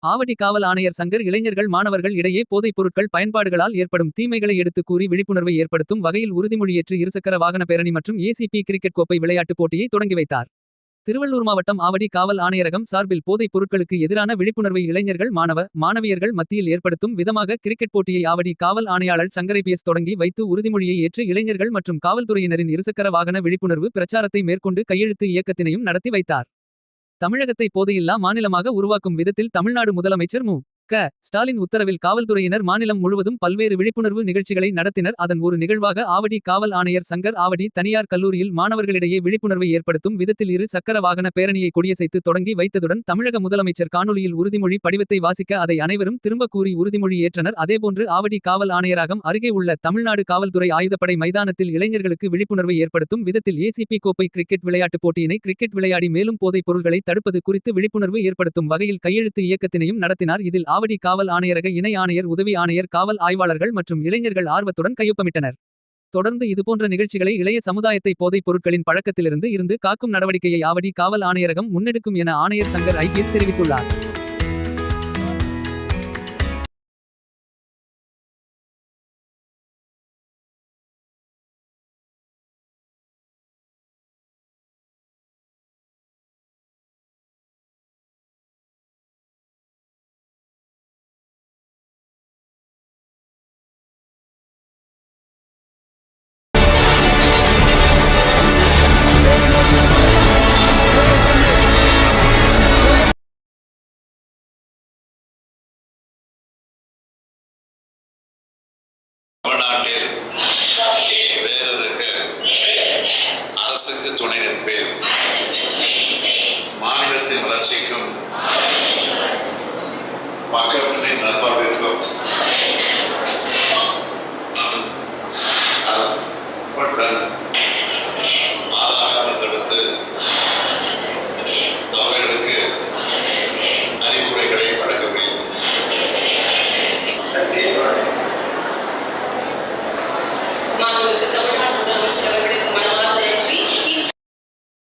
ஆவடி காவல் ஆணையர் சங்கர் இளைஞர்கள் மாணவர்கள் இடையே போதைப் பொருட்கள் பயன்பாடுகளால் ஏற்படும் தீமைகளை எடுத்து கூறி விழிப்புணர்வை ஏற்படுத்தும் வகையில் உறுதிமொழியேற்று இருசக்கர வாகன பேரணி மற்றும் ஏசிபி கிரிக்கெட் கோப்பை விளையாட்டுப் போட்டியை தொடங்கி வைத்தார். திருவள்ளூர் மாவட்டம் ஆவடி காவல் ஆணையரகம் சார்பில் போதைப் பொருட்களுக்கு எதிரான விழிப்புணர்வை இளைஞர்கள் மாணவியர்கள் மத்தியில் ஏற்படுத்தும் விதமாக கிரிக்கெட் போட்டியை ஆவடி காவல் ஆணையாளர் சங்கர் ஐபிஎஸ் தொடங்கி வைத்து உறுதிமொழியை ஏற்று இளைஞர்கள் மற்றும் காவல்துறையினரின் இருசக்கர வாகன விழிப்புணர்வு பிரச்சாரத்தை மேற்கொண்டு கையெழுத்து இயக்கத்தினையும் நடத்தி வைத்தார். தமிழகத்தை போதையில்லா மாநிலமாக உருவாக்கும் விதத்தில் தமிழ்நாடு முதலமைச்சர் மு.க. ஸ்டாலின் உத்தரவில் காவல்துறையினர் மாநிலம் முழுவதும் பல்வேறு விழிப்புணர்வு நிகழ்ச்சிகளை நடத்தினர். அதன் ஒரு நிகழ்வாக ஆவடி காவல் ஆணையர் சங்கர் ஆவடி தனியார் கல்லூரியில் மாணவர்களிடையே விழிப்புணர்வை ஏற்படுத்தும் விதத்தில் இரு சக்கர வாகன பேரணியை கொடியசைத்து தொடங்கி வைத்ததுடன் தமிழக முதலமைச்சர் காணொலியில் உறுதிமொழி படிவத்தை வாசிக்க அதை அனைவரும் திரும்ப கூறி உறுதிமொழி ஏற்றனர். அதேபோன்று ஆவடி காவல் ஆணையரகம் அருகே உள்ள தமிழ்நாடு காவல்துறை ஆயுதப்படை மைதானத்தில் இளைஞர்களுக்கு விழிப்புணர்வை ஏற்படுத்தும் விதத்தில் ஏசிபி கோப்பை கிரிக்கெட் விளையாட்டுப் போட்டியினை கிரிக்கெட் விளையாடி மேலும் போதைப் பொருள்களை தடுப்பது குறித்து விழிப்புணர்வு ஏற்படுத்தும் வகையில் கையெழுத்து இயக்கத்தினையும் நடத்தினார். இதில் ஆவடி காவல் ஆணையரக இணை ஆணையர் உதவி ஆணையர் காவல் ஆய்வாளர்கள் மற்றும் இளைஞர்கள் ஆர்வத்துடன் கையொப்பமிட்டனர். தொடர்ந்து இதுபோன்ற நிகழ்ச்சிகளை இளைய சமுதாயத்தை போதைப் பொருட்களின் பழக்கத்திலிருந்து காக்கும் நடவடிக்கையை ஆவடி காவல் ஆணையரகம் முன்னெடுக்கும் என ஆணையர் சங்கர் ஐபிஎஸ் தெரிவித்துள்ளார். தமிழ்நாட்டில் வேறதுக்கு அரசுக்கு துணை நிற்பேன். மாநிலத்தின் வளர்ச்சிக்கும் மக்களின் நல்வாழ்விற்கும் ஆதாரம் தடுத்து தமிழுக்கு அறிவுரைகளை வழங்குவேன். தமிழ்நாடு முதலமைச்சர் அவர்களுக்கு